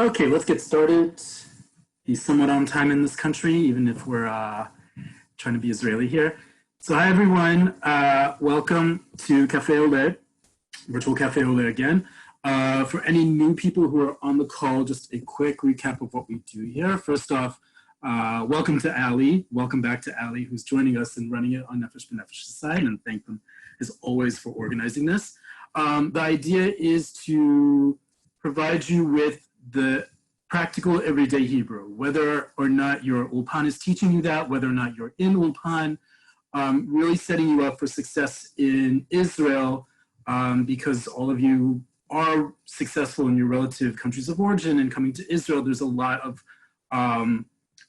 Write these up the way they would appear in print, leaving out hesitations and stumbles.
Okay, let's get started. Be somewhat on time in this country, even if we're trying to be Israeli here. So hi everyone, welcome to Cafe Oleh, virtual Cafe Oleh again. For any new people who are on the call, just a quick recap of what we do here. First off, welcome to Ali. Welcome back to Ali, who's joining us and running it on Nefesh B'Nefesh's side, and thank them as always for organizing this. The idea is to provide you with the practical everyday Hebrew, whether or not your Ulpan is teaching you that, whether or not you're in Ulpan, really setting you up for success in Israel, because all of you are successful in your relative countries of origin, and coming to Israel, there's a lot of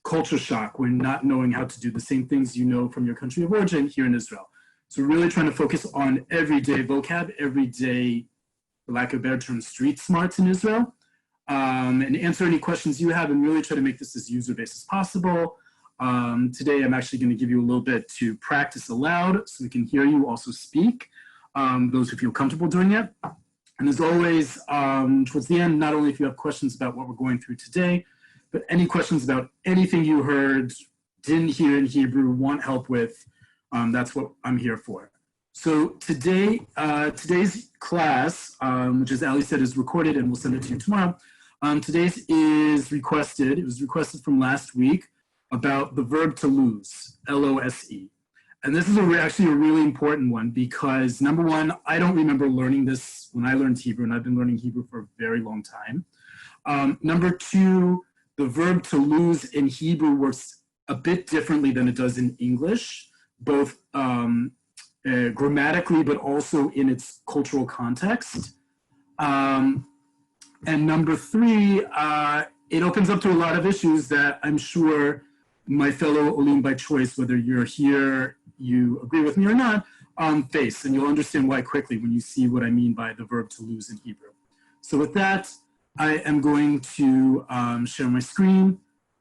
culture shock when not knowing how to do the same things you know from your country of origin here in Israel. So really trying to focus on everyday vocab, everyday, for lack of a better term, street smarts in Israel, and answer any questions you have and really try to make this as user-based as possible. Today, I'm actually going to give you a little bit to practice aloud so we can hear you also speak, those who feel comfortable doing it. And as always, towards the end, not only if you have questions about what we're going through today, but any questions about anything you heard, didn't hear in Hebrew, want help with, that's what I'm here for. So today, today's class, which as Ali said is recorded and we'll send it to you tomorrow, today's is requested, it was requested from last week about the verb to lose, L-O-S-E. And this is actually a really important one because number one, I don't remember learning this when I learned Hebrew, and I've been learning Hebrew for a very long time. Number two, the verb to lose in Hebrew works a bit differently than it does in English, both grammatically, but also in its cultural context. And number three, it opens up to a lot of issues that I'm sure my fellow Olim by choice, whether you're here, you agree with me or not, face. And you'll understand why quickly when you see what I mean by the verb to lose in Hebrew. So with that, I am going to share my screen.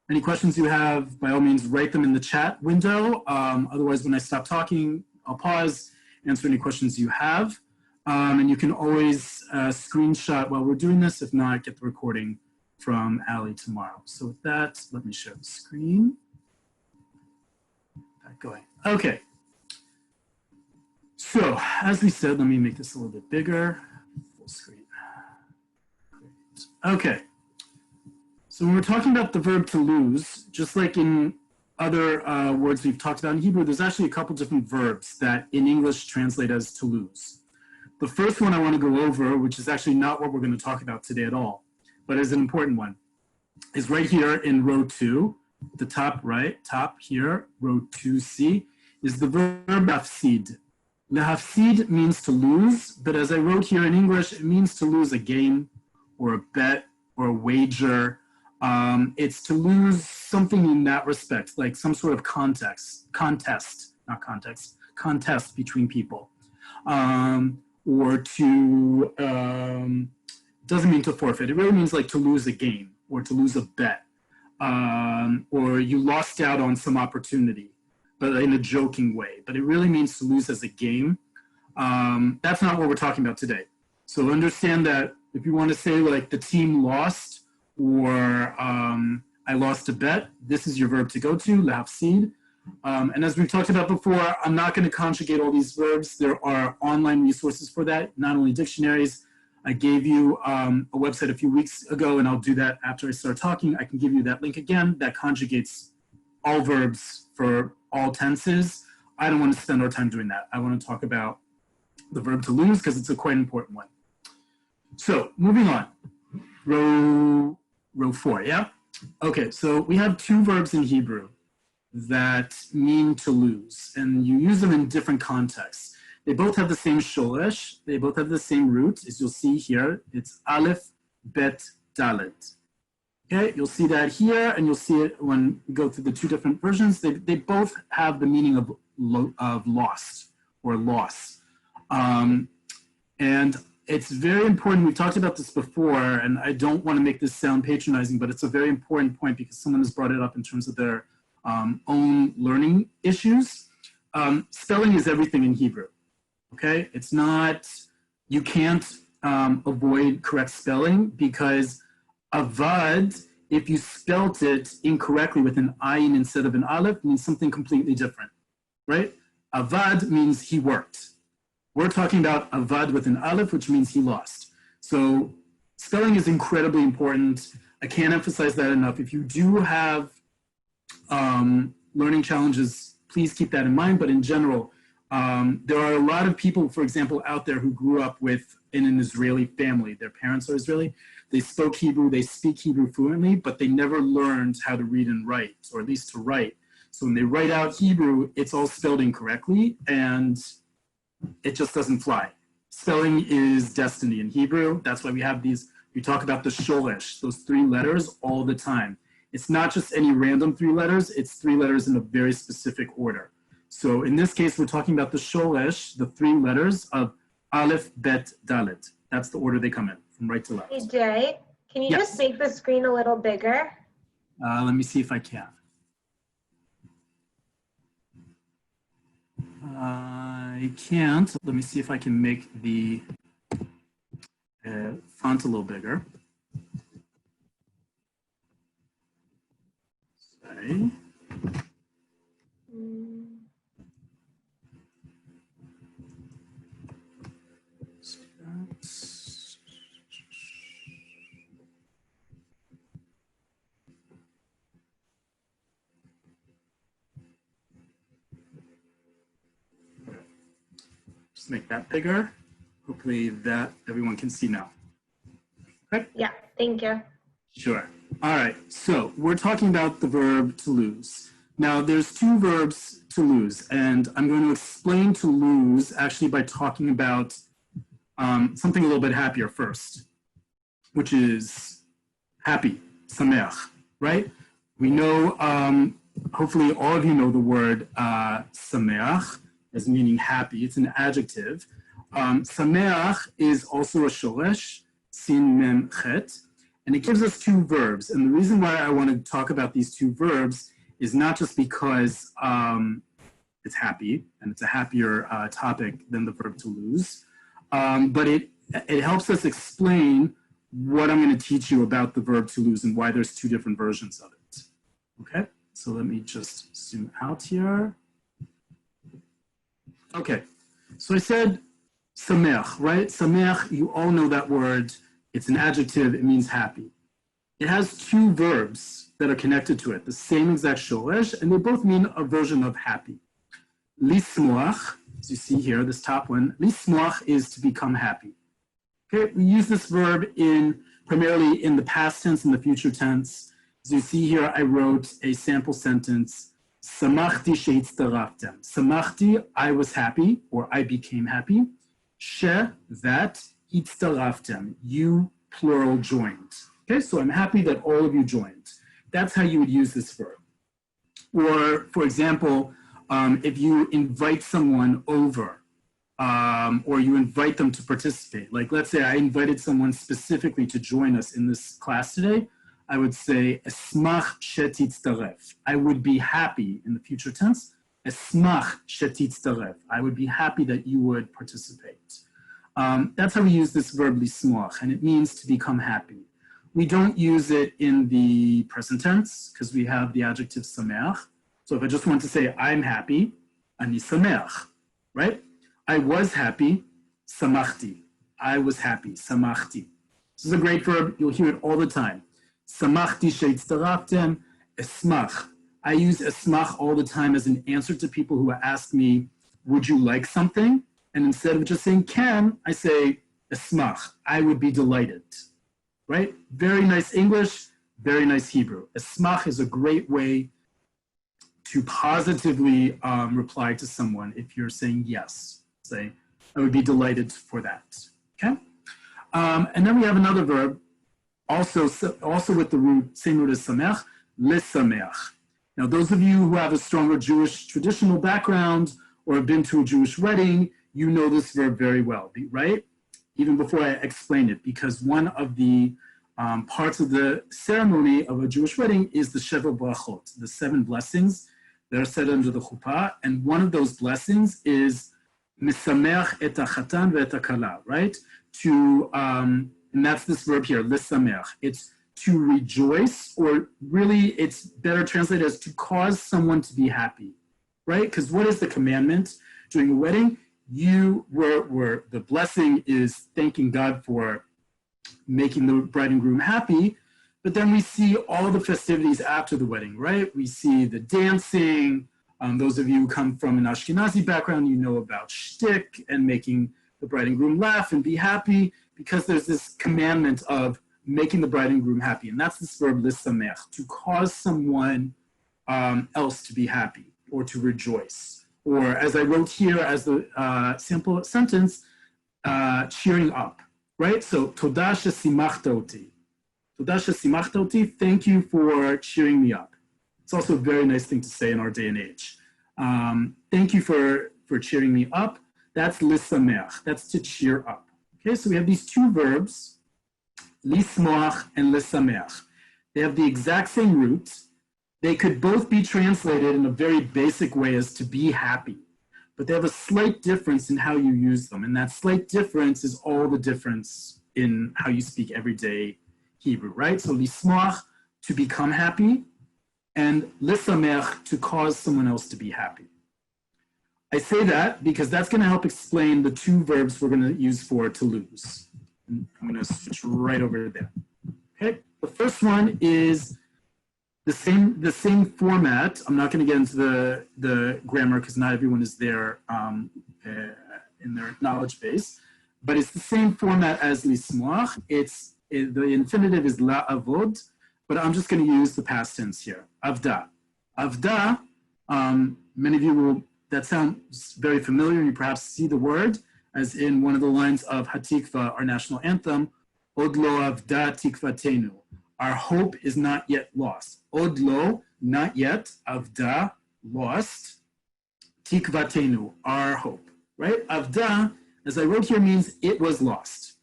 Any questions you have, by all means, write them in the chat window. Otherwise, when I stop talking, I'll pause, answer any questions you have. And you can always screenshot while we're doing this. If not, get the recording from Ali tomorrow. So with that, let me share the screen. Back going. Okay. So as we said, let me make this a little bit bigger. Full screen. Great. Okay. So when we're talking about the verb to lose, just like in other words we've talked about in Hebrew, there's actually a couple different verbs that in English translate as to lose. The first one I want to go over, which is actually not what we're going to talk about today at all, but is an important one, is right here in row 2, the top right, top here, row 2C, is the verb lehafsid. Lehafsid means to lose, but as I wrote here in English, it means to lose a game or a bet or a wager. It's to lose something in that respect, like some sort of contest between people. Or to, doesn't mean to forfeit. It really means like to lose a game or to lose a bet. Or you lost out on some opportunity, but in a joking way. But it really means to lose as a game. That's not what we're talking about today. So understand that if you want to say like the team lost or I lost a bet, this is your verb to go to, lehafsid. And as we've talked about before, I'm not going to conjugate all these verbs. There are online resources for that, not only dictionaries. I gave you a website a few weeks ago, and I'll do that after I start talking. I can give you that link again that conjugates all verbs for all tenses. I don't want to spend our time doing that. I want to talk about the verb to lose because it's a quite important one. So moving on, row 4, yeah? Okay, so we have two verbs in Hebrew that mean to lose, and you use them in different contexts. They both have the same sholesh, they both have the same root, as you'll see here. It's aleph, bet, dalet. Okay, you'll see that here, and you'll see it when we go through the two different versions. They both have the meaning of lost or loss. And it's very important, we've talked about this before, and I don't want to make this sound patronizing, but it's a very important point because someone has brought it up in terms of their own learning issues. Spelling is everything in Hebrew, okay? It's not, you can't avoid correct spelling because Avad, if you spelt it incorrectly with an ayin instead of an aleph, means something completely different, right? Avad means he worked. We're talking about avad with an aleph, which means he lost. So spelling is incredibly important. I can't emphasize that enough. If you do have learning challenges, please keep that in mind. But in general, there are a lot of people, for example, out there who grew up in an Israeli family. Their parents are Israeli. They spoke Hebrew, they speak Hebrew fluently, but they never learned how to read and write, or at least to write. So when they write out Hebrew, it's all spelled incorrectly, and it just doesn't fly. Spelling is destiny in Hebrew. That's why we talk about the shoresh, those 3 letters all the time. It's not just any random 3 letters, it's 3 letters in a very specific order. So in this case, we're talking about the shoresh, the 3 letters of Aleph, Bet, Dalet. That's the order they come in, from right to left. Hey Jay, can you just make the screen a little bigger? Let me see if I can. I can't. Let me see if I can make the font a little bigger. Sorry. Just make that bigger. Hopefully that everyone can see now. Okay? Yeah, thank you. Sure. All right, so we're talking about the verb to lose. Now there's 2 verbs to lose, and I'm going to explain to lose actually by talking about something a little bit happier first, which is happy, sameach, right? We know, hopefully all of you know the word sameach as meaning happy. It's an adjective. Sameach is also a shoresh, sin mem chet, and it gives us 2 verbs. And the reason why I want to talk about these 2 verbs is not just because it's happy, and it's a happier topic than the verb to lose, but it helps us explain what I'm going to teach you about the verb to lose and why there's 2 different versions of it. Okay, so let me just zoom out here. Okay, so I said sameach, right? Sameach, you all know that word. It's an adjective, it means happy. It has 2 verbs that are connected to it, the same exact shoresh, and they both mean a version of happy. Lismoach, as you see here, this top one, lismoach is to become happy. Okay, we use this verb primarily in the past tense and the future tense. As you see here, I wrote a sample sentence, Samachti shehitztaraftem. Samachti, I was happy, or I became happy. She, that, hitztaraftem, you, plural, joined. Okay, so I'm happy that all of you joined. That's how you would use this verb. Or, for example, if you invite someone over, or you invite them to participate. Like, let's say I invited someone specifically to join us in this class today. I would say, Esmach shetitztaref. I would be happy in the future tense. Esmach shetitztaref. I would be happy that you would participate. That's how we use this verb lismoach, and it means to become happy. We don't use it in the present tense because we have the adjective sameach. So if I just want to say I'm happy, ani sameach, right? I was happy, samachti. I was happy, samachti. This is a great verb. You'll hear it all the time. Samachti shehitztaraftem, esmach. I use esmach all the time as an answer to people who ask me, would you like something? And instead of just saying can, I say esmach. I would be delighted, right? Very nice English, very nice Hebrew. Esmach is a great way to positively reply to someone if you're saying yes. Say, I would be delighted for that, okay? And then we have another verb, also with the same root as samech, lisameach. Now, those of you who have a stronger Jewish traditional background or have been to a Jewish wedding, you know this verb very well, right? Even before I explain it, because one of the parts of the ceremony of a Jewish wedding is the Sheva Brachot, the 7 blessings that are said under the chuppah, and one of those blessings is misameach et hachatan ve'et hakala, right? And that's this verb here, lisameach. It's to rejoice, or really it's better translated as to cause someone to be happy, right? Because what is the commandment during a wedding? The blessing is thanking God for making the bride and groom happy, but then we see all the festivities after the wedding, right? We see the dancing. Those of you who come from an Ashkenazi background, you know about shtick and making the bride and groom laugh and be happy, because there's this commandment of making the bride and groom happy. And that's this verb lisamech, to cause someone else to be happy or to rejoice. Or as I wrote here as the sample sentence, cheering up, right? So, toda shesimachta oti. Toda shesimachta oti, thank you for cheering me up. It's also a very nice thing to say in our day and age. Thank you for cheering me up. That's lisameach, that's to cheer up. Okay, so we have these two verbs, lismoach and lisameach. They have the exact same root. They could both be translated in a very basic way as to be happy, but they have a slight difference in how you use them. And that slight difference is all the difference in how you speak everyday Hebrew, right? So lismoach, to become happy, and lisameach, to cause someone else to be happy. I say that because that's going to help explain the two verbs we're going to use for to lose. And I'm going to switch right over there. Okay, the first one is the same format. I'm not going to get into the grammar because not everyone is there in their knowledge base, but it's the same format as lismoach. The infinitive is la'avod, but I'm just going to use the past tense here. Avda. Avda, many of you will, that sounds very familiar. You perhaps see the word as in one of the lines of Hatikva, our national anthem, Od lo avda tikvatenu. Our hope is not yet lost. Od lo, not yet, avda, lost, tikvatenu, our hope, right? Avda, as I wrote here, means it was lost.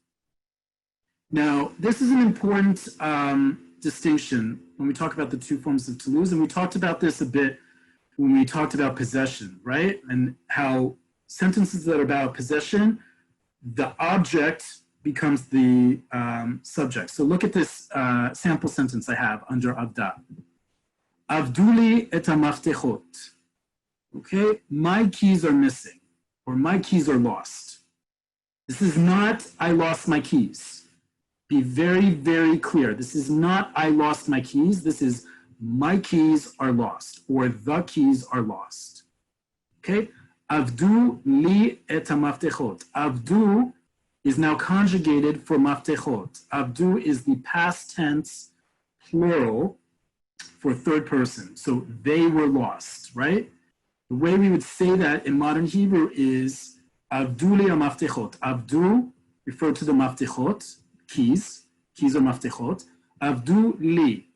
Now, this is an important distinction when we talk about the two forms of to lose, and we talked about this a bit when we talked about possession, right? And how sentences that are about possession, the object becomes the subject. So look at this sample sentence I have under avda. Avduli et hamaftechot. Okay, my keys are missing, or my keys are lost. This is not I lost my keys. Be very, very clear. This is not I lost my keys. This is my keys are lost, or the keys are lost. Okay? Avdu li et hamaftechot. Avdu is now conjugated for maftechot. Avdu is the past tense plural for third person. So they were lost, right? The way we would say that in modern Hebrew is Avdu li hamaftechot. Avdu refer to the maftechot, keys are maftechot. Avdu li.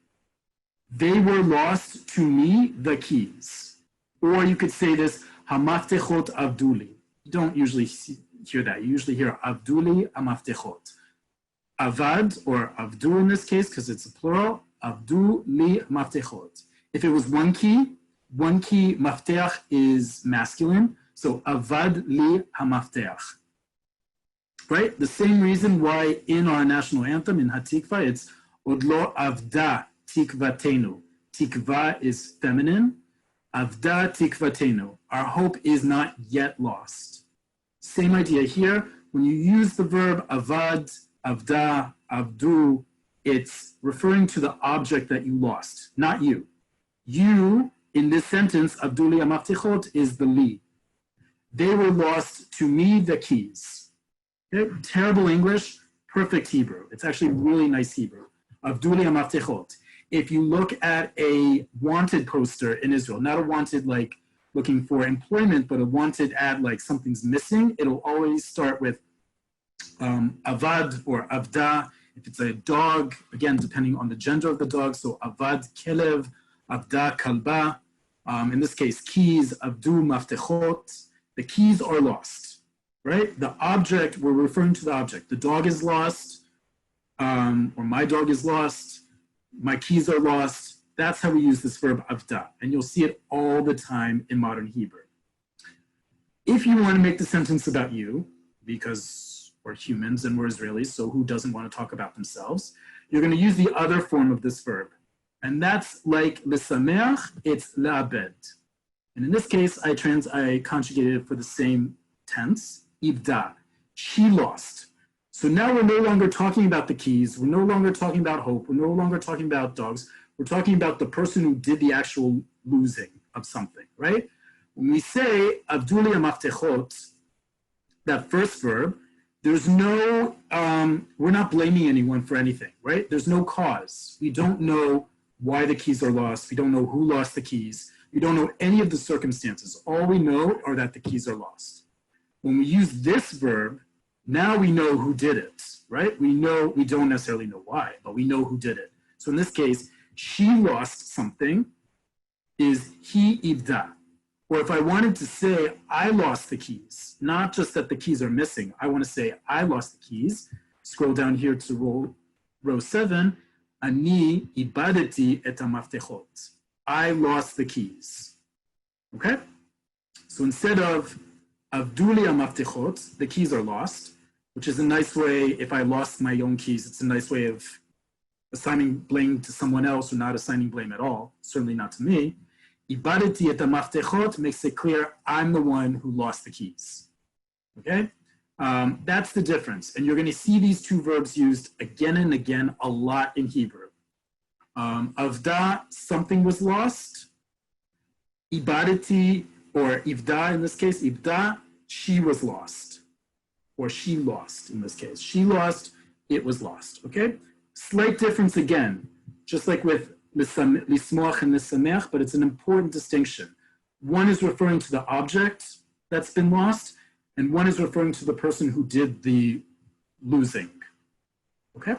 They were lost to me, the keys. Or you could say this, hamaftechot avduli. You don't usually hear that. You usually hear avduli hamaftechot. Avad, or avdu in this case, because it's a plural, avdu li maftechot. If it was one key, maftech is masculine, so avad li hamaftech. Right? The same reason why in our national anthem, in Hatikva, it's od lo avda tikvatenu. Tikva is feminine. Avda tikvatenu. Our hope is not yet lost. Same idea here. When you use the verb avad, avda, avdu, it's referring to the object that you lost, not you. You, in this sentence, avduli hamaftechot, is the li. They were lost to me, the keys. Okay? Terrible English, perfect Hebrew. It's actually really nice Hebrew. Avduli hamaftechot. If you look at a wanted poster in Israel, not a wanted like looking for employment, but a wanted ad like something's missing, it'll always start with avad or avda. If it's a dog, again, depending on the gender of the dog, so avad kelev, avda kalba. In this case, keys, avdu maftechot. The keys are lost, right? The object, we're referring to the object. The dog is lost, or my dog is lost. My keys are lost. That's how we use this verb avda, and you'll see it all the time in modern Hebrew. If you want to make the sentence about you, because we're humans and we're Israelis, so who doesn't want to talk about themselves? you're going to use the other form of this verb. And that's like l'sameach, it's la'abed. And in this case, I conjugated it for the same tense, ibda. She lost. So now we're no longer talking about the keys. We're no longer talking about hope. We're no longer talking about dogs. We're talking about the person who did the actual losing of something, right? When we say avduli amaftechot, that first verb, there's no, we're not blaming anyone for anything, right? There's no cause. We don't know why the keys are lost. We don't know who lost the keys. We don't know any of the circumstances. All we know are that the keys are lost. When we use this verb, now we know who did it, right? We don't necessarily know why, but we know who did it. So in this case, she lost something is he ibda. Or if I wanted to say, I lost the keys, not just that the keys are missing, I want to say, I lost the keys. Scroll down here to row 7. Ani ibadeti et hamaftechot. I lost the keys. Okay? So instead of avduli hamaftechot, the keys are lost, which is a nice way, if I lost my own keys, it's a nice way of assigning blame to someone else or not assigning blame at all, certainly not to me. Ibadeti et hamaftechot makes it clear I'm the one who lost the keys. Okay? That's the difference. And you're going to see these two verbs used again and again a lot in Hebrew. Avda, something was lost. Ibadeti, or ivda in this case, ibda, she was lost. Or she lost in this case. She lost, it was lost. Okay? Slight difference again, just like with lismoach and lisameach, but it's an important distinction. One is referring to the object that's been lost, and one is referring to the person who did the losing. Okay?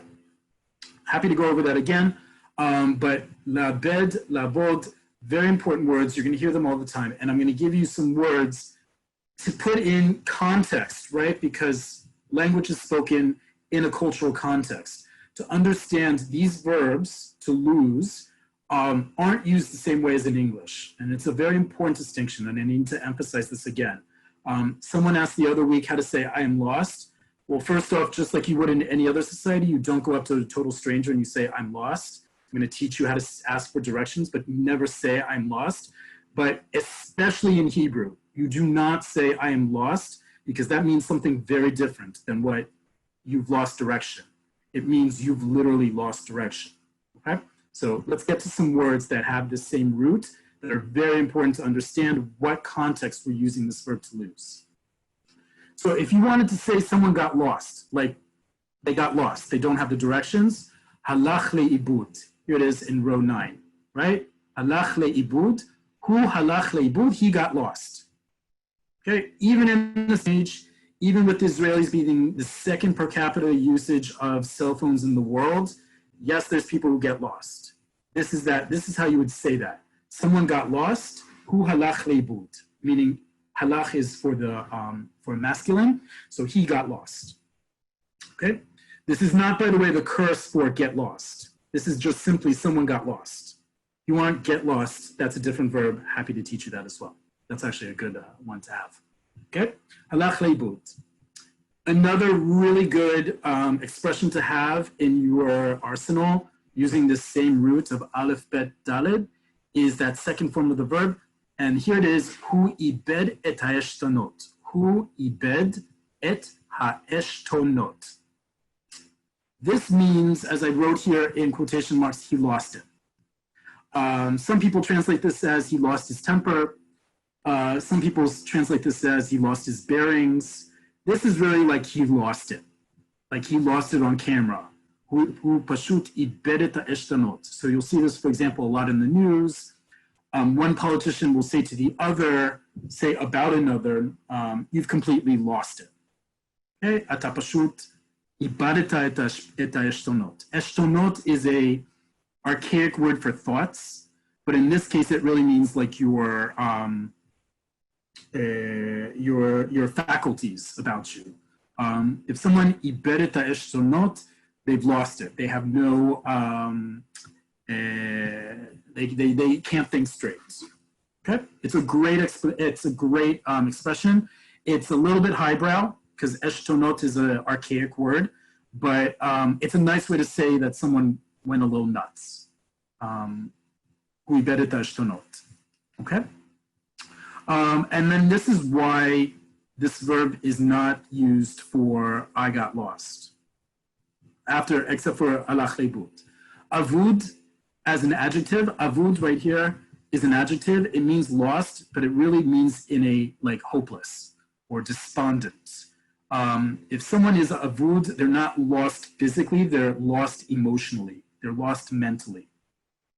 Happy to go over that again, but labed, labod, very important words. You're going to hear them all the time, and I'm going to give you some words to put in context, right? Because language is spoken in a cultural context. To understand these verbs, to lose, aren't used the same way as in English. And it's a very important distinction, and I need to emphasize this again. Someone asked the other week how to say, I am lost. Well, first off, just like you would in any other society, you don't go up to a total stranger and you say, I'm lost. I'm going to teach you how to ask for directions, but you never say, I'm lost. But especially in Hebrew, you do not say, I am lost, because that means something very different than what you've lost direction. It means you've literally lost direction, okay? So let's get to some words that have the same root that are very important to understand what context we're using this verb to lose. So if you wanted to say someone got lost, like they got lost, they don't have the directions, halach le'ibud. Here it is in row 9, right? Halach le'ibud. Hu halach le'ibud, he got lost. Okay, even in this age, even with the Israelis being the second per capita usage of cell phones in the world, yes, there's people who get lost. This is how you would say that. Someone got lost, hu halach leibud, meaning halach is for the for masculine, so he got lost. Okay? This is not, by the way, the curse for get lost. This is just simply someone got lost. If you want get lost, that's a different verb. Happy to teach you that as well. That's actually a good one to have. Okay? Halach leibud. Another really good expression to have in your arsenal using the same root of aleph, bet, daled is that second form of the verb. And here it is, hu ibed et ha'eshtonot. Hu ibed et ha'eshtonot. This means, as I wrote here in quotation marks, he lost it. Some people translate this as he lost his temper. Some people translate this as he lost his bearings. This is really like he lost it. Like he lost it on camera. Hu pashut ibed et ha'eshtonot. So you'll see this, for example, a lot in the news. One politician will say to the other, say about another, you've completely lost it. Okay, ata pashut ibadeta et ha'eshtonot. Eshtonot is a archaic word for thoughts, but in this case, it really means like your faculties about you. If someone ibadeta eshtonot, they've lost it. They have no, they can't think straight. Okay, it's a great expression. It's a little bit highbrow because eshtonot is an archaic word, but it's a nice way to say that someone went a little nuts. הוא איבד את העשתונות. Okay? And then this is why this verb is not used for I got lost. Except for alach leibut. Avud as an adjective, avud right here is an adjective. It means lost, but it really means in a like hopeless or despondent. If someone is avud, they're not lost physically, they're lost emotionally, they're lost mentally.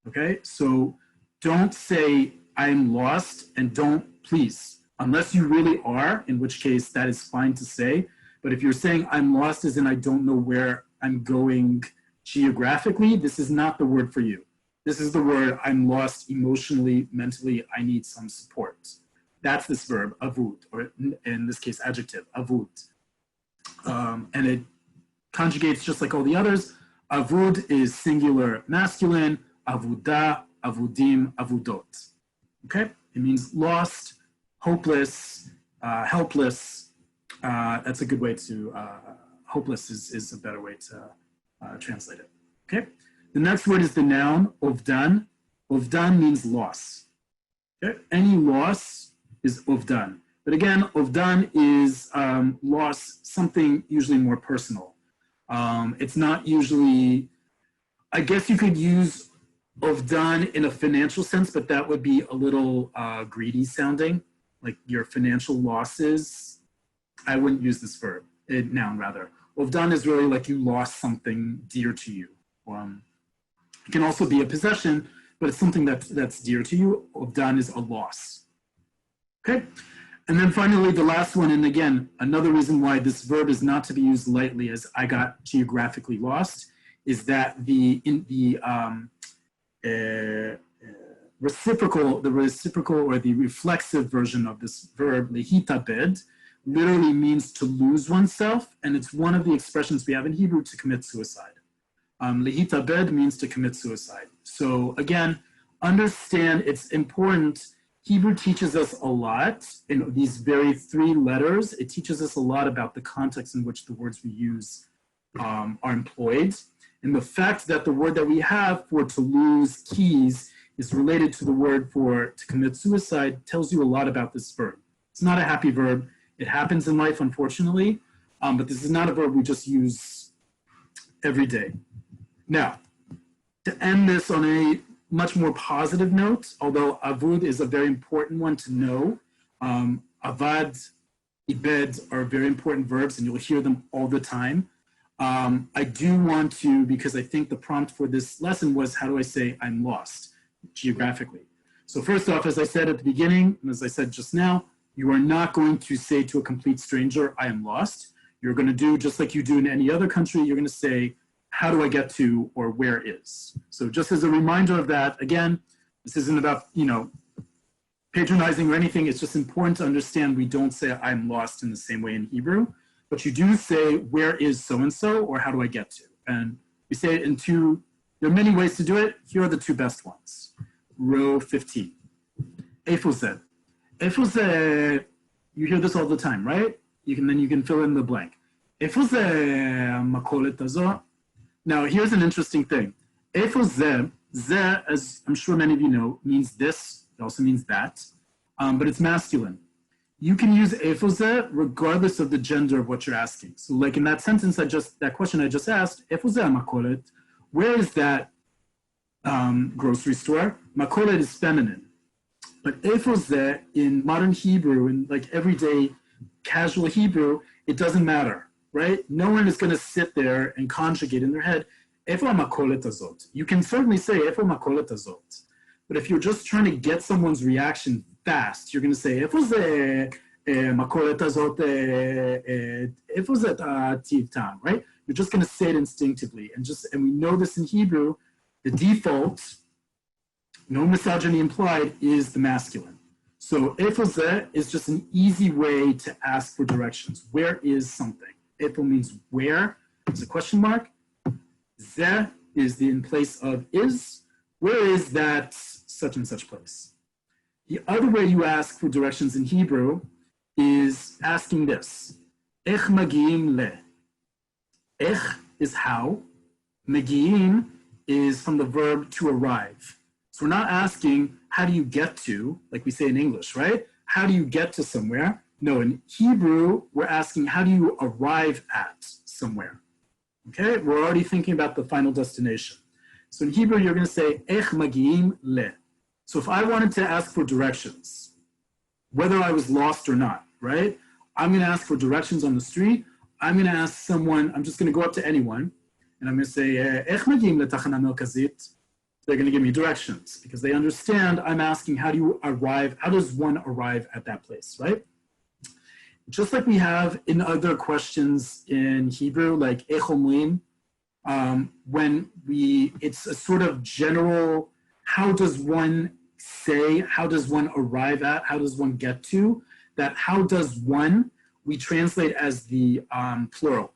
Okay, so don't say I'm lost, and don't, please, unless you really are, in which case that is fine to say. But if you're saying I'm lost as in I don't know where I'm going geographically, this is not the word for you. This is the word I'm lost emotionally, mentally, I need some support. That's this verb, avud, or in this case, adjective, avud. And it conjugates just like all the others. Avud is singular masculine, avuda, avudim, avudot. Okay, it means lost, hopeless, helpless. That's a good way to, hopeless is a better way to translate it. Okay, the next word is the noun, ovdan. Ovdan means loss. Okay, any loss is ovdan. But again, ovdan is loss, something usually more personal. It's not usually, I guess you could use ovdan in a financial sense, but that would be a little greedy sounding, like your financial losses. I wouldn't use this verb, noun rather. Ovdan is really like you lost something dear to you. It can also be a possession, but it's something that's dear to you. Ovdan is a loss. Okay, and then finally the last one, and again, another reason why this verb is not to be used lightly as I got geographically lost, is that the reciprocal or the reflexive version of this verb, lehitabed, literally means to lose oneself, and it's one of the expressions we have in Hebrew to commit suicide. Lehitabed means to commit suicide. So again, understand it's important. Hebrew teaches us a lot in these very 3 letters. It teaches us a lot about the context in which the words we use are employed. And the fact that the word that we have for to lose keys is related to the word for to commit suicide tells you a lot about this verb. It's not a happy verb. It happens in life, unfortunately, but this is not a verb we just use every day. Now, to end this on a much more positive note, although avud is a very important one to know, avad, ibed are very important verbs, and you'll hear them all the time. I do want to, because I think the prompt for this lesson was, how do I say I'm lost geographically? So first off, as I said at the beginning, and as I said just now, you are not going to say to a complete stranger, I am lost. You're going to do just like you do in any other country. You're going to say, how do I get to, or where is? So just as a reminder of that, again, this isn't about, patronizing or anything. It's just important to understand we don't say I'm lost in the same way in Hebrew, but you do say, where is so-and-so, or how do I get to? And we say it in 2, there are many ways to do it. Here are the 2 best ones. Row 15. Efozeh. Efozeh, you hear this all the time, right? Then you can fill in the blank. Efozeh makolet hazo. Now, here's an interesting thing. Efozeh, zeh, as I'm sure many of you know, means this. It also means that, but it's masculine. You can use efozeh regardless of the gender of what you're asking. So like in that sentence, that question I just asked, efozeh makolet, where is that grocery store? Makolet is feminine. But efozeh in modern Hebrew, in like everyday casual Hebrew, it doesn't matter, right? No one is going to sit there and conjugate in their head, efo makolet hazot. You can certainly say efo makolet hazot. But if you're just trying to get someone's reaction fast, you're going to say, efozeh makolet hazot, efozeh tivtan, right? You're just going to say it instinctively. And we know this in Hebrew, the default, no misogyny implied, is the masculine. So efozeh is just an easy way to ask for directions. Where is something? Efo means where, there's a question mark. Zeh is in place of is. Where is that such and such place? The other way you ask for directions in Hebrew is asking this. Ech magiim le. Ech is how. Megi'im is from the verb to arrive. So we're not asking, how do you get to, like we say in English, right? How do you get to somewhere? No, in Hebrew, we're asking, how do you arrive at somewhere? Okay, we're already thinking about the final destination. So in Hebrew, you're going to say, ech magi'im le. So if I wanted to ask for directions, whether I was lost or not, right? I'm going to ask for directions on the street. I'm going to ask someone, I'm just going to go up to anyone, and I'm going to say, ech magi'im letachana merkazit. They're going to give me directions because they understand I'm asking, how do you arrive? How does one arrive at that place, right? Just like we have in other questions in Hebrew, like ech omrim, when it's a sort of general, how does one say, how does one arrive at, how does one get to, that how does one, we translate as the plural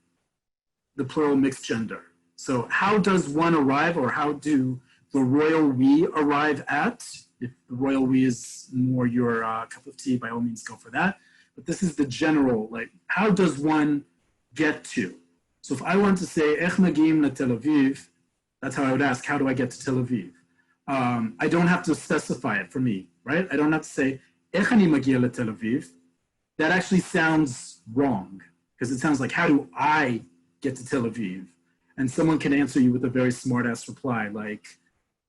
mixed gender. So how does one arrive, or how do the royal we arrive at? If the royal we is more your cup of tea, by all means go for that. But this is the general, like, how does one get to? So if I want to say, ech magi'im le Tel Aviv, that's how I would ask, how do I get to Tel Aviv? I don't have to specify it for me, right? I don't have to say, ech ani magia le Tel Aviv. That actually sounds wrong, because it sounds like, how do I get to Tel Aviv? And someone can answer you with a very smart-ass reply, like,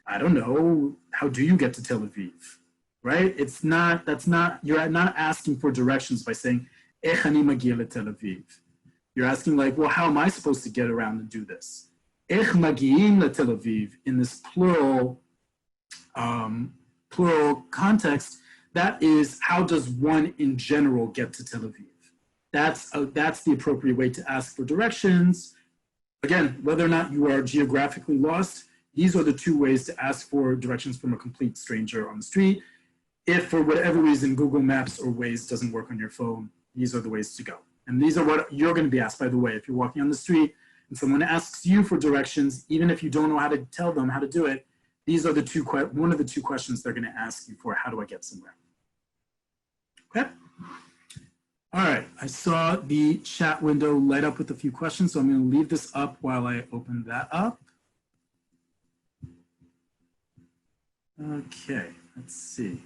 I don't know, how do you get to Tel Aviv? Right? You're not asking for directions by saying, ech ani magia le Tel Aviv. You're asking like, well, how am I supposed to get around and do this? Ech magi'im le Tel Aviv, in this plural context, that is, how does one in general get to Tel Aviv? That's the appropriate way to ask for directions. Again, whether or not you are geographically lost, these are the two ways to ask for directions from a complete stranger on the street. If for whatever reason Google Maps or Waze doesn't work on your phone, these are the ways to go. And these are what you're going to be asked, by the way. If you're walking on the street and someone asks you for directions, even if you don't know how to tell them how to do it, these are one of the two questions they're going to ask you for, how do I get somewhere? Okay. All right, I saw the chat window light up with a few questions, so I'm going to leave this up while I open that up. Okay, let's see.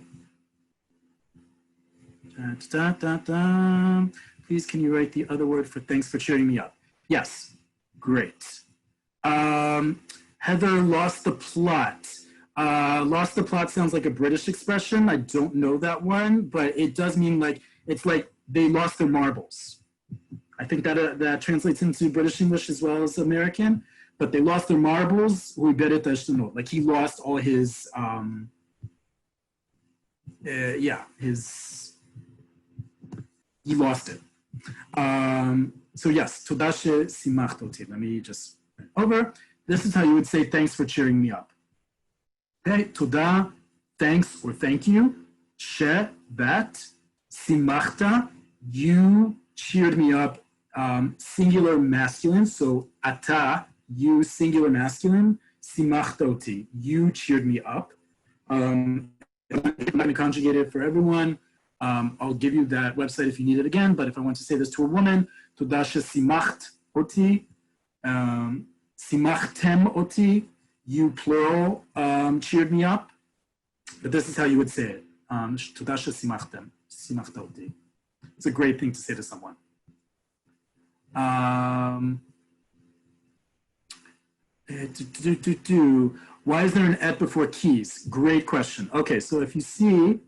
Please, can you write the other word for thanks for cheering me up? Yes, great. Heather, lost the plot. Lost the plot sounds like a British expression. I don't know that one, but it does mean like, it's like they lost their marbles. I think that translates into British English as well as American, but they lost their marbles. Like he lost all his, he lost it. So yes, toda shesimachta oti. Let me just over. This is how you would say thanks for cheering me up. Okay, toda, thanks or thank you. She, that. Simachta, you cheered me up. Singular masculine, so ata, you singular masculine. Simachta oti, you cheered me up. I'm going to conjugate it for everyone. I'll give you that website if you need it again, but if I want to say this to a woman, toda shesimacht oti, simachtem oti, you plural cheered me up, but this is how you would say it. Toda shesimachtem, simachta oti. It's a great thing to say to someone. Why is there an et before keys? Great question. Okay, so if you see,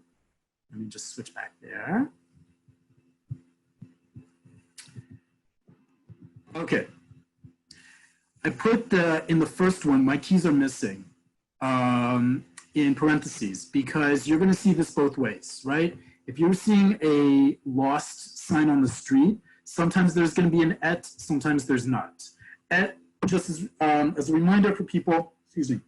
let me just switch back there. Okay. I put in the first one, my keys are missing in parentheses because you're going to see this both ways, right? If you're seeing a lost sign on the street, sometimes there's going to be an et, sometimes there's not. Et, just as a reminder for people, excuse me,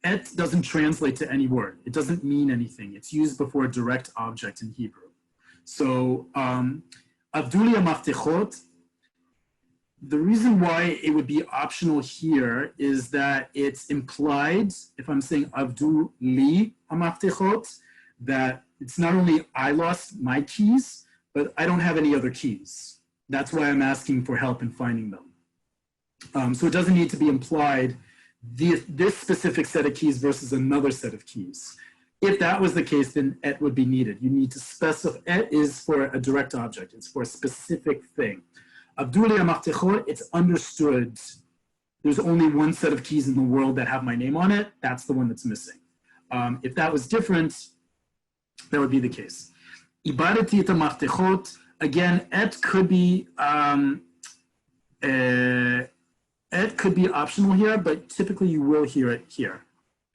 et doesn't translate to any word. It doesn't mean anything. It's used before a direct object in Hebrew. So, Avduli maftechot, the reason why it would be optional here is that it's implied, if I'm saying Avdu li maftechot, that it's not only I lost my keys, but I don't have any other keys. That's why I'm asking for help in finding them. So it doesn't need to be implied this specific set of keys versus another set of keys. If that was the case, then et would be needed. You need to specify, et is for a direct object. It's for a specific thing. Abdullah Maftechor, it's understood. There's only one set of keys in the world that have my name on it. That's the one that's missing. If that was different, that would be the case. Ibadati et maftechot, again, et could be optional here, but typically you will hear it here.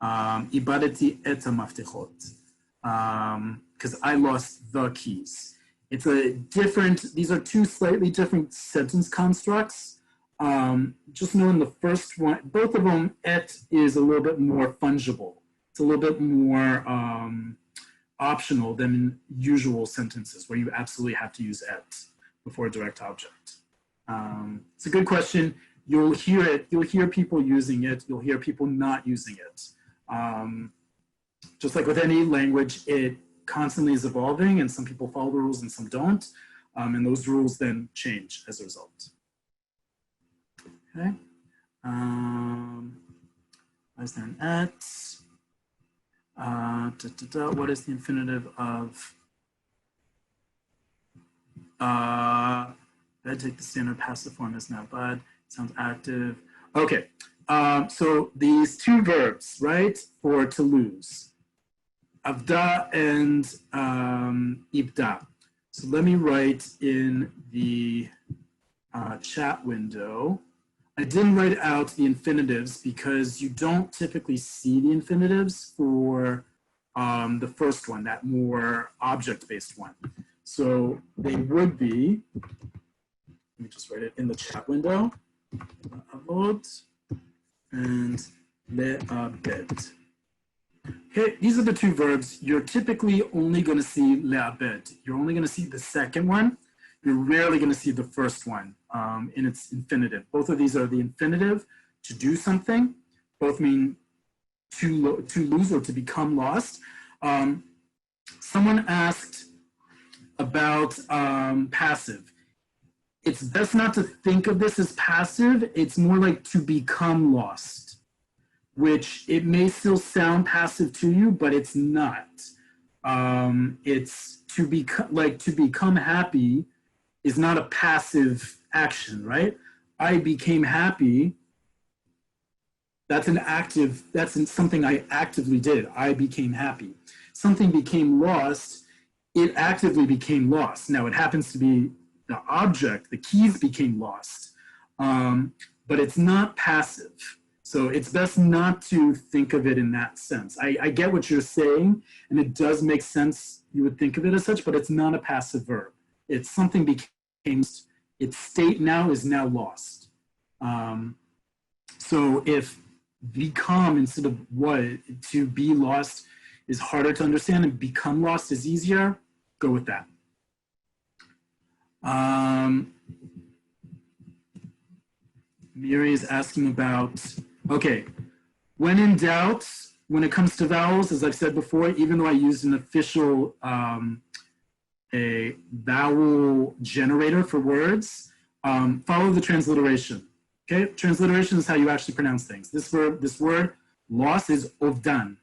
Ibadati et maftechot, because I lost the keys. It's a different, these are two slightly different sentence constructs. Just knowing the first one, both of them, et is a little bit more fungible. It's a little bit more optional than in usual sentences where you absolutely have to use et before a direct object. It's a good question. You'll hear it. You'll hear people using it. You'll hear people not using it. Just like with any language, it constantly is evolving, and some people follow the rules and some don't. And those rules then change as a result. Okay. Is there an et? What is the infinitive of? I'd take the standard passive form as not bad. Sounds active. Okay. So these two verbs, right, for to lose, avda and ibda. So let me write in the chat window. I didn't write out the infinitives because you don't typically see the infinitives for the first one, that more object-based one. So they would be, let me just write it in the chat window, avod and le'abed. Okay, these are the two verbs. You're typically only going to see le'abed. You're only going to see the second one. You're rarely going to see the first one in its infinitive. Both of these are the infinitive, to do something. Both mean to lose or to become lost. Someone asked about passive. It's best not to think of this as passive. It's more like to become lost, which it may still sound passive to you, but it's not. It's to become happy is not a passive action, right? I became happy. That's an active, that's something I actively did. I became happy. Something became lost, it actively became lost. Now it happens to be the object, the keys became lost, but it's not passive. So it's best not to think of it in that sense. I get what you're saying, and it does make sense. You would think of it as such, but it's not a passive verb. It's something became, its state now is now lost. So if become instead of what, to be lost is harder to understand and become lost is easier, go with that. Miri is asking about, okay, when in doubt, when it comes to vowels, as I've said before, even though I used an official a vowel generator for words, follow the transliteration. Okay, transliteration is how you actually pronounce things. This verb, this word, loss, is ovdan.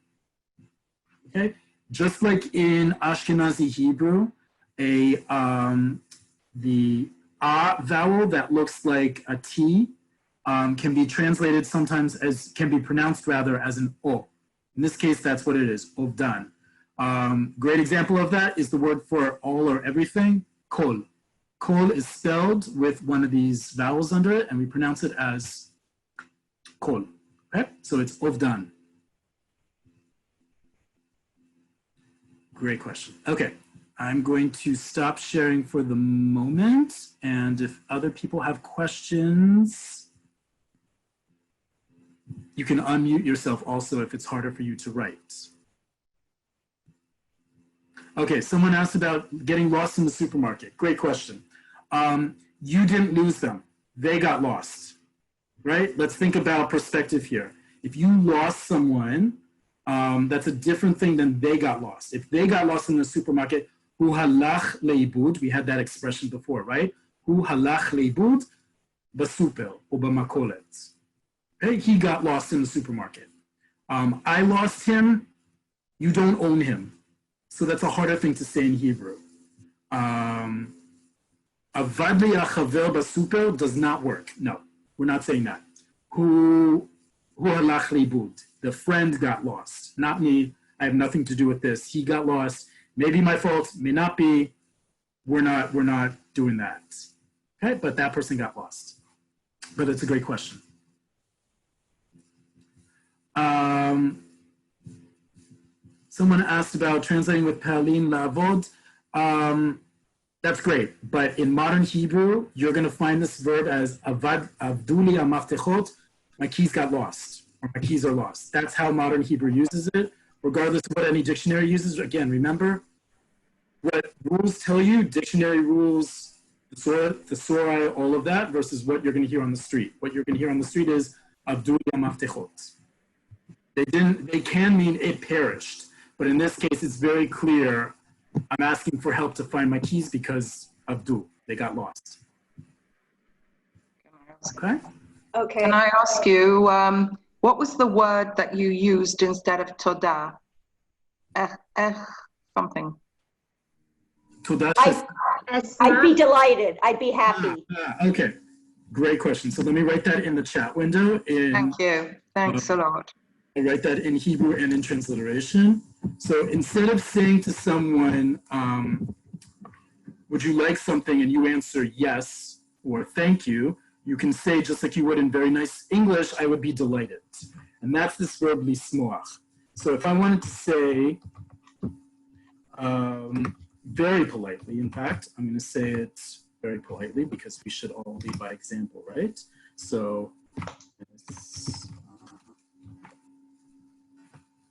Okay, just like in Ashkenazi Hebrew, the a vowel that looks like a T can be translated sometimes as, can be pronounced rather as an O. In this case, that's what it is, ovdan. Great example of that is the word for all or everything, kol. Kol is spelled with one of these vowels under it, and we pronounce it as kol. Okay? So it's ovdan. Great question. Okay, I'm going to stop sharing for the moment, and if other people have questions, you can unmute yourself also if it's harder for you to write. Okay, someone asked about getting lost in the supermarket. Great question. You didn't lose them. They got lost, right? Let's think about perspective here. If you lost someone, that's a different thing than they got lost. If they got lost in the supermarket, hu halach leibud, we had that expression before, right? Hu halach leibud, בסופר או במכולת. Okay? He got lost in the supermarket. I lost him. You don't own him. So that's a harder thing to say in Hebrew. Avad li hachaver basuper does not work. No, we're not saying that. Hu halach leibud. The friend got lost, not me. I have nothing to do with this. He got lost. Maybe my fault, may not be. We're not doing that. Okay, but that person got lost. But it's a great question. Someone asked about translating with Palin Lavod. That's great, but in modern Hebrew, you're going to find this verb as avduli amaftechot. My keys got lost, or my keys are lost. That's how modern Hebrew uses it, regardless of what any dictionary uses. Again, remember, what rules tell you, dictionary rules, thesauri, all of that, versus what you're going to hear on the street. What you're going to hear on the street is avduli amaftechot. They can mean it perished, but in this case, it's very clear. I'm asking for help to find my keys because Abdul, they got lost. Okay. Okay. Can I ask you, what was the word that you used instead of toda? Something. Toda. I'd be delighted. I'd be happy. Okay. Great question. So let me write that in the chat window. Thank you. Thanks a lot. I'll write that in Hebrew and in transliteration. So instead of saying to someone, would you like something, and you answer yes or thank you, you can say, just like you would in very nice English, I would be delighted. And that's this verb lismoach. So if I wanted to say, very politely, in fact, I'm going to say it very politely because we should all lead by example, right? So,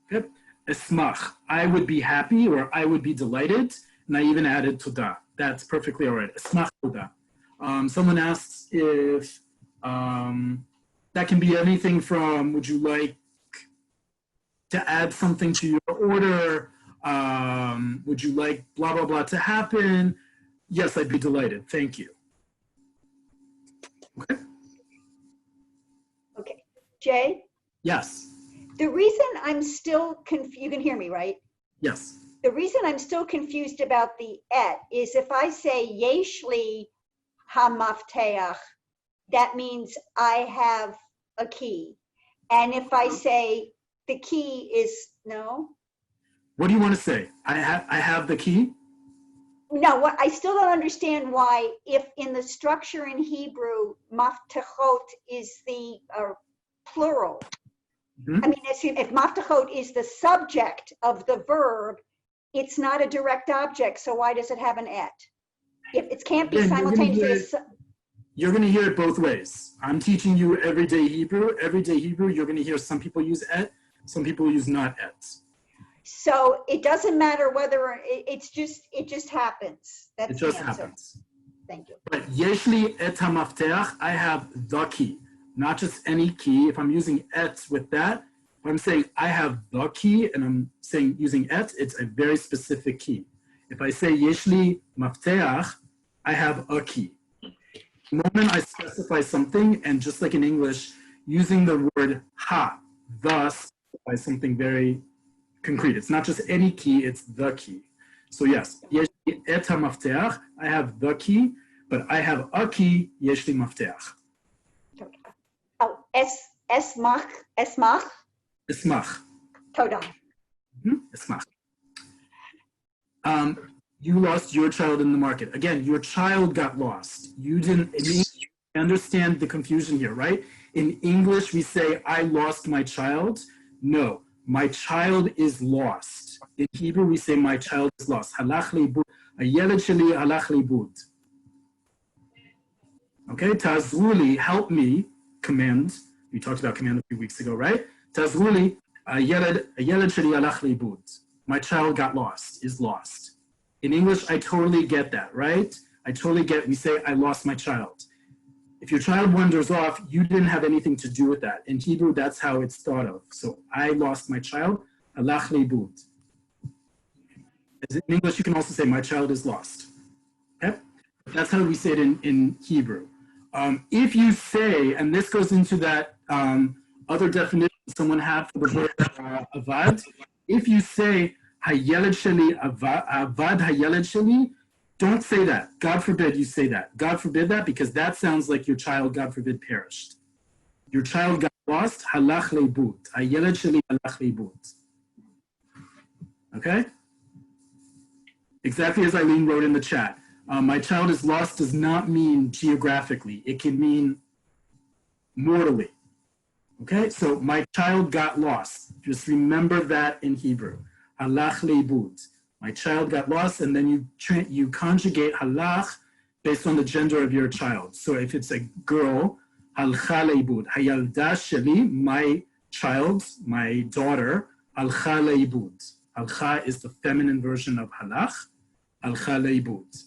good. Esmach, I would be happy or I would be delighted, and I even added toda. That's perfectly all right. Esmach toda. Someone asks if that can be anything from, would you like to add something to your order? Would you like blah, blah, blah to happen? Yes, I'd be delighted. Thank you. Okay. Okay. Jay? Yes. The reason I'm still confused, you can hear me, right? Yes. The reason I'm still confused about the et is if I say yeshli hamafteach, that means I have a key. And if I say the key is, no? What do you want to say? I have the key? No, what I still don't understand why, if in the structure in Hebrew, maftechot is the plural. I mean, if maftechot is the subject of the verb, it's not a direct object, so why does it have an et? If it can't be simultaneously. You're going to hear it both ways. I'm teaching you everyday Hebrew. Everyday Hebrew, you're going to hear some people use et, some people use not et. So it doesn't matter whether it just happens. That's it just the answer. happens. Thank you. But yeshli et hamafteach, I have the key, not just any key. If I'm using et with that, if I'm saying I have the key and I'm saying using et, it's a very specific key. If I say yeshli mafteach, I have a key. The moment I specify something, and just like in English, using the word ha, thus, by something very concrete. It's not just any key, it's the key. So yes, yeshli et hamafteach, I have the key, but I have a key, yeshli mafteach. Oh, esmach. Esmach. Toda. Esmach. You lost your child in the market. Again, your child got lost. You didn't understand the confusion here, right? In English, we say, I lost my child. No, my child is lost. In Hebrew, we say, my child is lost. Halach leibud. Hayeled sheli halach leibud. Okay, tazruli, help me, command. We talked about command a few weeks ago, right? Tazruli, hayeled sheli halach leibud. My child got lost, is lost. In English, I totally get that, right? I totally get, we say, I lost my child. If your child wanders off, you didn't have anything to do with that. In Hebrew, that's how it's thought of. So I lost my child, halach leibud. In English, you can also say, my child is lost. Okay? That's how we say it in Hebrew. If you say, and this goes into that other definition someone had for the verb avad, if you say hayeled sheli avad hayeled sheli, don't say that. God forbid you say that. God forbid that, because that sounds like your child, God forbid, perished. Your child got lost, halach leibut. Hayeled sheli halach leibut. Okay? Exactly as Eileen wrote in the chat. My child is lost does not mean geographically. It can mean mortally. Okay? So my child got lost. Just remember that in Hebrew. Halach leibut. My child got lost, and then you conjugate halach based on the gender of your child. So if it's a girl, halcha leibut. Hayalda sheli, my child, my daughter, halcha leibut. Halcha is the feminine version of halach. Halcha leibut.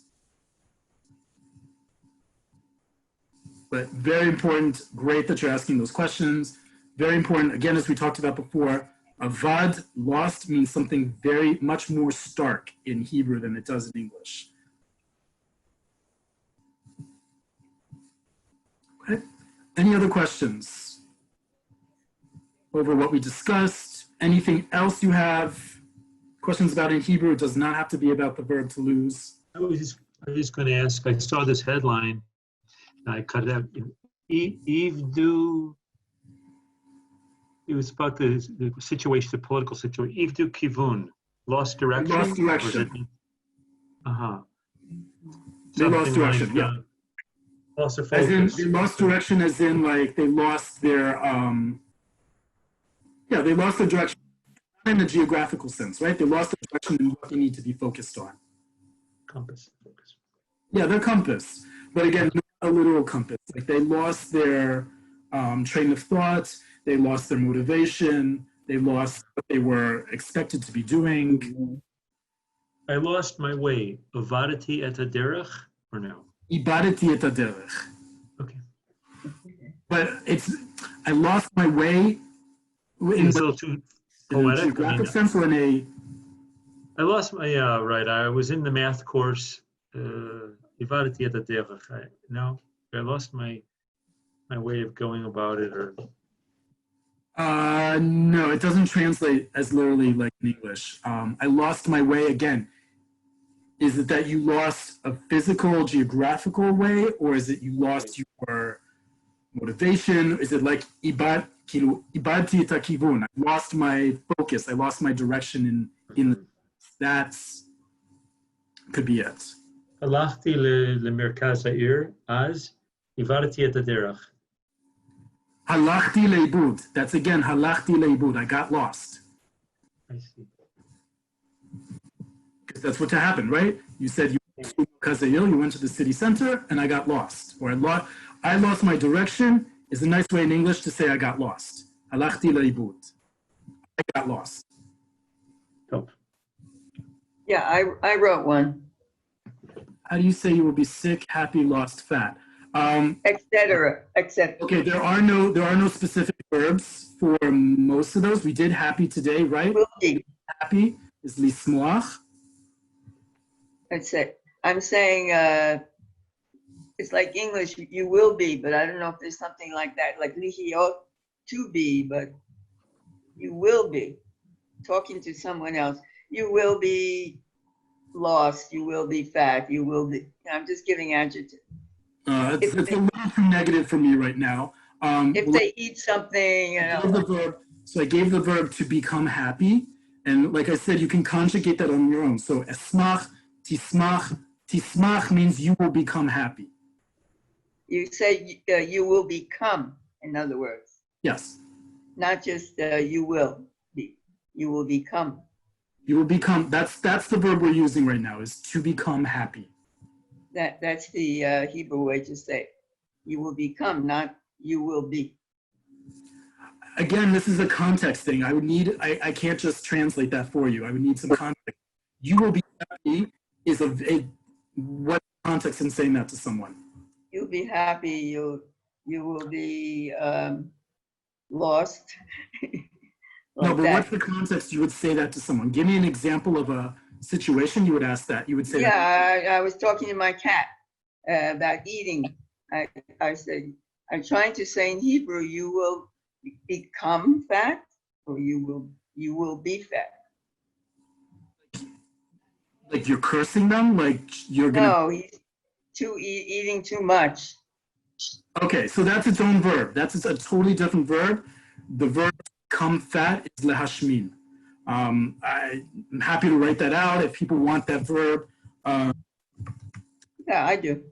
But very important, great that you're asking those questions. Very important, again, as we talked about before, avad, lost, means something very much more stark in Hebrew than it does in English. Okay, any other questions over what we discussed? Anything else you have questions about in Hebrew? It does not have to be about the verb to lose. I was just going to ask, I saw this headline, I cut it out. Ivdu, it was about the situation, the political situation. Ivdu kivun, lost direction? Lost direction. Uh-huh. They lost direction, like, yeah. Lost their As in, focus. they lost direction as in like they lost their, they lost their direction in the geographical sense, right? They lost their direction in what they need to be focused on. Compass. Focus. Yeah, their compass. But again, not a literal compass. Like they lost their train of thought, they lost their motivation, they lost what they were expected to be doing. I lost my way. Avadati et haderech, or no? Ibadati et haderech. Okay. But I lost my way in It's a little too in a poetic. geographic sense or in a... I lost my, yeah, right. I was in the math course. Ivadati et haderech. No, I lost my way of going about it, or... No, it doesn't translate as literally like in English. I lost my way again. Is it that you lost a physical, geographical way, or is it you lost your motivation? Is it like ibadti et hakivun? I lost my focus. I lost my direction in that's could be it. Halachti lemerkaz ha'ir az ivadati et haderech. Halachti leibud. That's again halachti leibud. I got lost. I see. Because that's what happened, right? You said you went to the city center and I got lost. Or I lost my direction is a nice way in English to say I got lost. Halachti leibud. I got lost. Top. Yeah, I wrote one. How do you say you will be sick, happy, lost, fat? Etc. Except. Okay, there are no specific verbs for most of those. We did happy today, right? Will be. Happy is lismoach. That's it. I'm saying it's like English, you will be, but I don't know if there's something like that, like lihiot, to be, but you will be. Talking to someone else, you will be lost, you will be fat, you will be, I'm just giving adjectives. It's a little too negative for me right now. If they eat something, you know. I gave the verb to become happy. And like I said, you can conjugate that on your own. So esmach, tismach. Tismach means you will become happy. You say you will become, in other words. Yes. Not just you will be. You will become. You will become, that's the verb we're using right now, is to become happy. That's the Hebrew way to say it. You will become, not you will be. Again, this is a context thing. I can't just translate that for you. I would need some context. You will be happy is what context in saying that to someone? You'll be happy, you will be lost. No, but what's the context you would say that to someone? Give me an example of a situation you would ask that. You would say I was talking to my cat about eating. I said, I'm trying to say in Hebrew, you will become fat, or you will be fat. Like you're cursing them, like you're gonna. No, he's eating too much. Okay, so that's its own verb. That's a totally different verb. The verb become fat is lehashmin. I'm happy to write that out if people want that verb. Yeah, I do.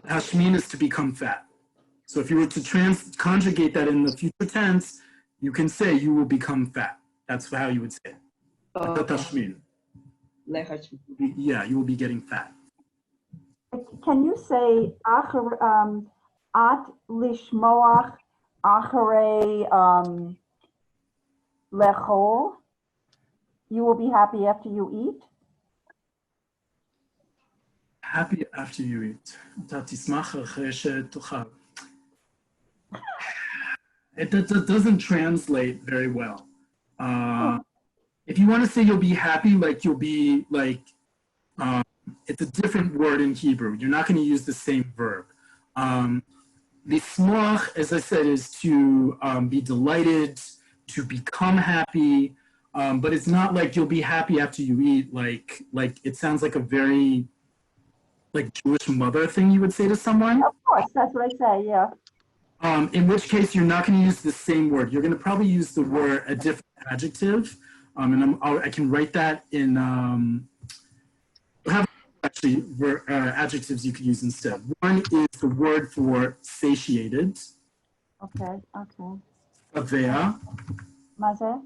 Hashmin is to become fat. So if you were to conjugate that in the future tense, you can say you will become fat. That's how you would say it. Hashmin. Lehashmin. Yeah, you will be getting fat. Can you say at lishmoach acharei lechol? You will be happy after you eat. Happy after you eat. That doesn't translate very well. If you want to say you'll be happy, like you'll be like, it's a different word in Hebrew. You're not going to use the same verb. Lismoach, as I said, is to be delighted, to become happy, but it's not like you'll be happy after you eat. Like it sounds like a very like Jewish mother thing you would say to someone. Of course, that's what I say. Yeah. In which case, you're not going to use the same word. You're going to probably use the word a different adjective, and I can write that in. Actually, adjectives you could use instead. One is the word for satiated. Okay. Savea. Maze?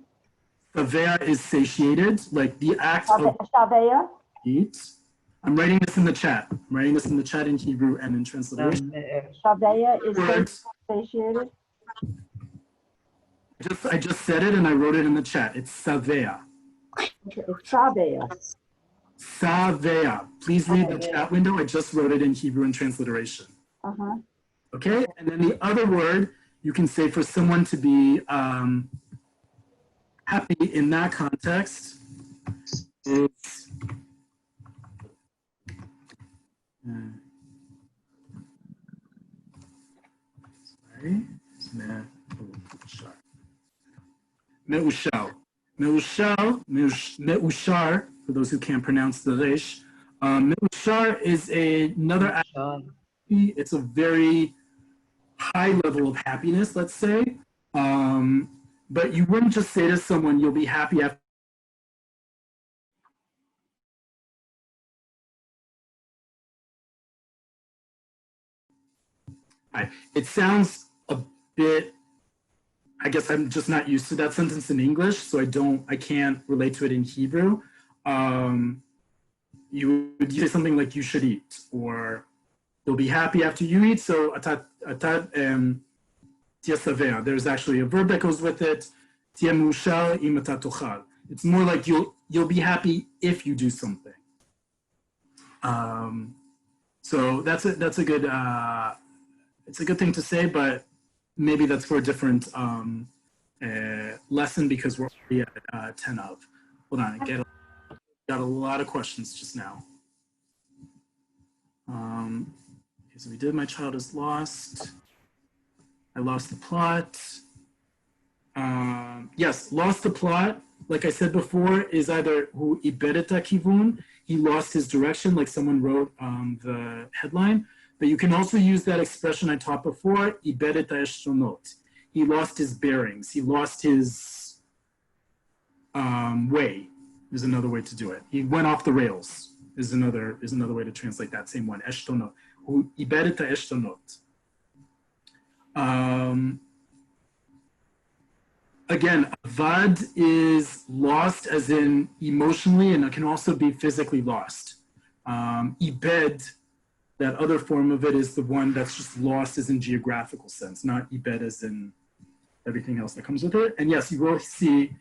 Savea is satiated, like the act of Shaveya? eat. I'm writing this in the chat. I'm writing this in the chat in Hebrew and in transliteration. Shaveya is Words. satiated. I just said it and I wrote it in the chat. It's savea. Okay, Shaveya. Savea. Please read the chat window. I just wrote it in Hebrew and transliteration. Uh-huh. Okay, and then the other word you can say for someone to be happy in that context is Me'ushar. Me'ushar, for those who can't pronounce the resh. Me'ushar is another. It's a very high level of happiness, let's say. But you wouldn't just say to someone, you'll be happy after. It sounds a bit, I guess I'm just not used to that sentence in English, so I can't relate to it in Hebrew. You would say something like you should eat, or you'll be happy after you eat. So there's actually a verb that goes with it. It's more like you'll be happy if you do something. So that's a good it's a good thing to say, but maybe that's for a different lesson because we're already at 10 of. Hold on, I got a lot of questions just now. Okay, so we did my child is lost. I lost the plot. Yes, lost the plot, like I said before, is either hu ibereta kivun, he lost his direction, like someone wrote the headline. But you can also use that expression I taught before, ibereta eshtonot. He lost his bearings. He lost his way. Is another way to do it. He went off the rails. Is another way to translate that same one. Eshtonot. Hu ibereta eshtonot. Again, avad is lost as in emotionally, and it can also be physically lost. Ibed, that other form of it, is the one that's just lost as in geographical sense, not ibed as in everything else that comes with it. And yes, you will see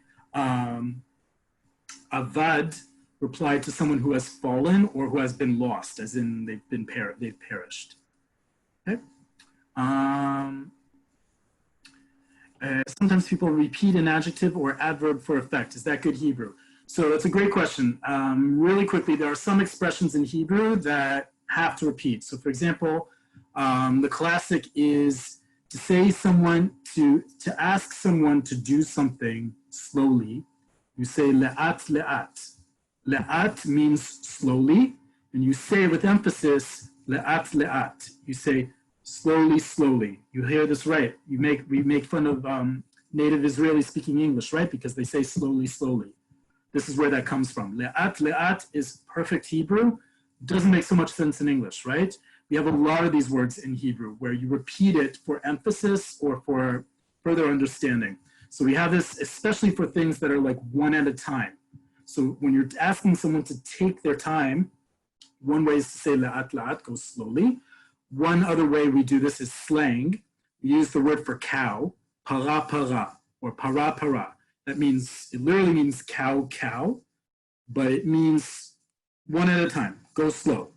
avad replied to someone who has fallen or who has been lost, as in they've perished. Okay. Sometimes people repeat an adjective or adverb for effect. Is that good Hebrew? So that's a great question. Really quickly, there are some expressions in Hebrew that have to repeat. So for example, the classic is to say to ask someone to do something slowly. You say le'at le'at. Le'at means slowly, and you say with emphasis le'at le'at. You say slowly, slowly. You hear this right. We make fun of native Israelis speaking English, right? Because they say slowly, slowly. This is where that comes from. Le'at le'at is perfect Hebrew. Doesn't make so much sense in English, right? We have a lot of these words in Hebrew where you repeat it for emphasis or for further understanding. So we have this especially for things that are like one at a time. So when you're asking someone to take their time, one way is to say le'at le'at, go slowly. One other way we do this is slang. We use the word for cow, para para, or para para. That means, it literally means cow, cow, but it means one at a time, go slow,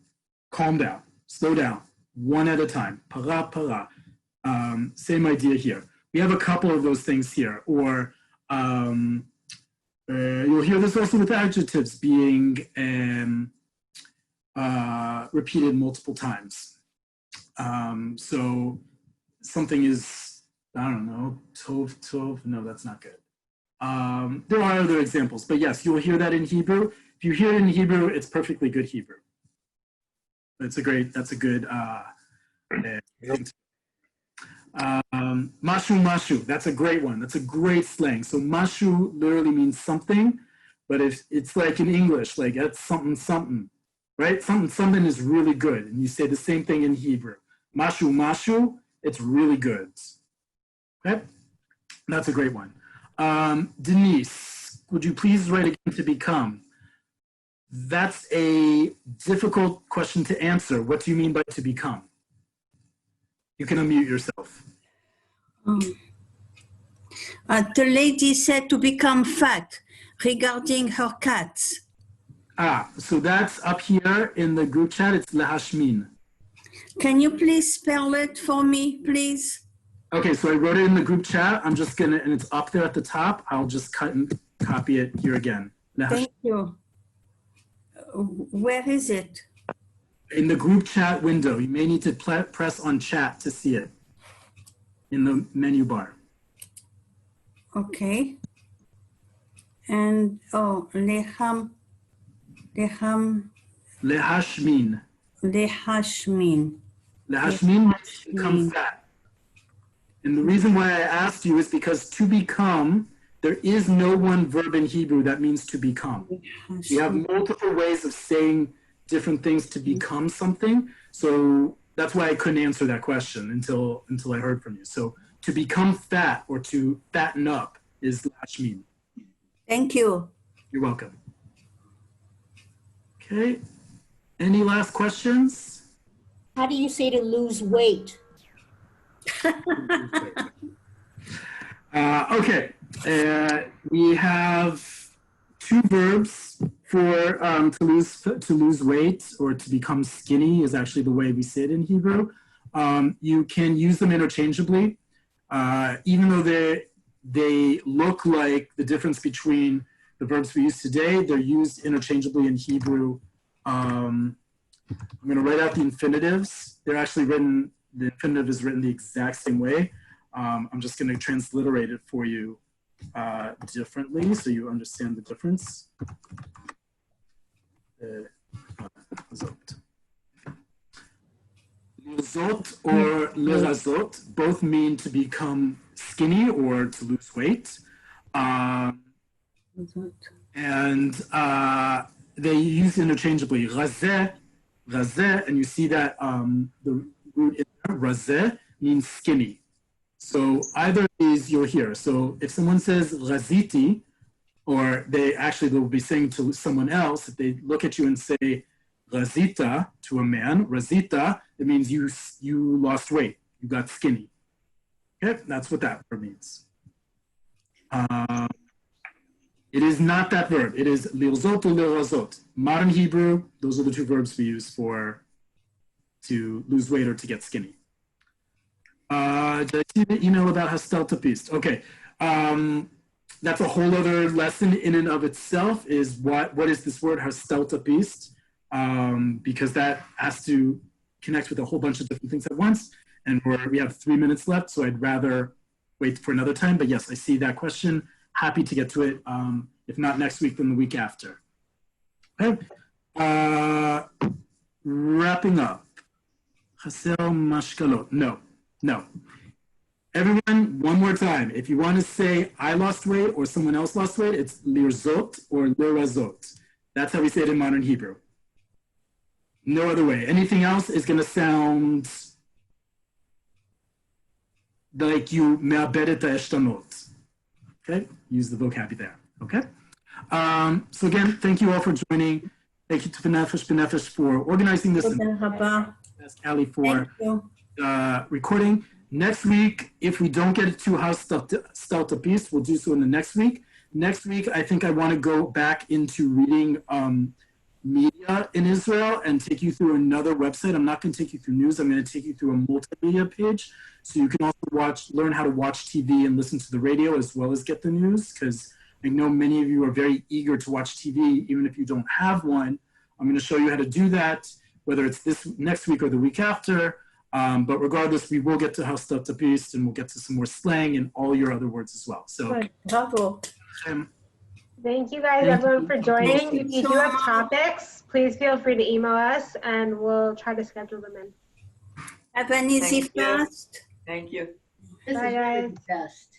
calm down, slow down, one at a time, para para. Same idea here. We have a couple of those things here, or you'll hear this also with adjectives being repeated multiple times. So something is, I don't know, tov, tov, no, that's not good. There are other examples, but yes, you'll hear that in Hebrew. If you hear it in Hebrew, it's perfectly good Hebrew. That's a good, Mashu, mashu, that's a great one. That's a great slang. So mashu literally means something, but it's like in English, like that's something, something, right? Something is really good. And you say the same thing in Hebrew. Mashu, mashu, it's really good. Okay, that's a great one. Denise, would you please write again to become? That's a difficult question to answer. What do you mean by to become? You can unmute yourself. The lady said to become fat regarding her cats. So that's up here in the group chat. It's lehashmin. Can you please spell it for me, please? Okay, so I wrote it in the group chat. I'm just gonna, and it's up there at the top. I'll just cut and copy it here again. Thank you. Where is it? In the group chat window. You may need to press on chat to see it in the menu bar. Okay. And, lehashmin. Lehashmin. Lehashmin. Lehashmin means to become fat. And the reason why I asked you is because to become, there is no one verb in Hebrew that means to become. We have multiple ways of saying different things to become something. So that's why I couldn't answer that question until I heard from you. So to become fat or to fatten up is lashmin. Thank you. You're welcome. Okay. Any last questions? How do you say to lose weight? Okay. We have two verbs for to lose weight or to become skinny is actually the way we say it in Hebrew. You can use them interchangeably, even though they look like the difference between the verbs we use today. They're used interchangeably in Hebrew. I'm going to write out the infinitives. They're actually written. The infinitive is written the exact same way. I'm just going to transliterate it for you differently so you understand the difference. Lizot or lirazot both mean to become skinny or to lose weight. And they use interchangeably. Razeh, and you see that the root in there, razeh, means skinny. So either of these you'll hear. So if someone says raziti, or they'll be saying to someone else, if they look at you and say razita to a man, razita, it means you lost weight, you got skinny. Okay, that's what that verb means. It is not that verb. It is lirzot or lirazot. Modern Hebrew, those are the two verbs we use to lose weight or to get skinny. Did I see the email about hasteltapist? Okay. That's a whole other lesson in and of itself is what is this word hasteltapist? because that has to connect with a whole bunch of different things at once. And we have 3 minutes left, so I'd rather wait for another time. But yes, I see that question. Happy to get to it. If not next week, then the week after. Okay. Wrapping up. Chasel mashkalot. No. Everyone, one more time. If you want to say I lost weight or someone else lost weight, it's lirzot or lirazot. That's how we say it in modern Hebrew. No other way. Anything else is going to sound like you me'abedet ha'eshtanot. Okay? Use the vocabulary there. Okay? So again, thank you all for joining. Thank you to Benefesh for organizing this. תודה רבה. Ask Ali for Thank you. recording. Next week, if we don't get it to House Stelt a Piece, we'll do so in the next week. Next week, I think I want to go back into reading media in Israel and take you through another website. I'm not going to take you through news. I'm going to take you through a multimedia page. So you can also learn how to watch TV and listen to the radio as well as get the news, because I know many of you are very eager to watch TV, even if you don't have one. I'm going to show you how to do that, whether it's this next week or the week after. But regardless, we will get to House Stuff to Beast, and we'll get to some more slang and all your other words as well. So, Thank you guys, everyone, for joining. If you do have topics, please feel free to email us, and we'll try to schedule them in. Have an easy Thank you. fast. Thank you. This Bye, is really guys. the best.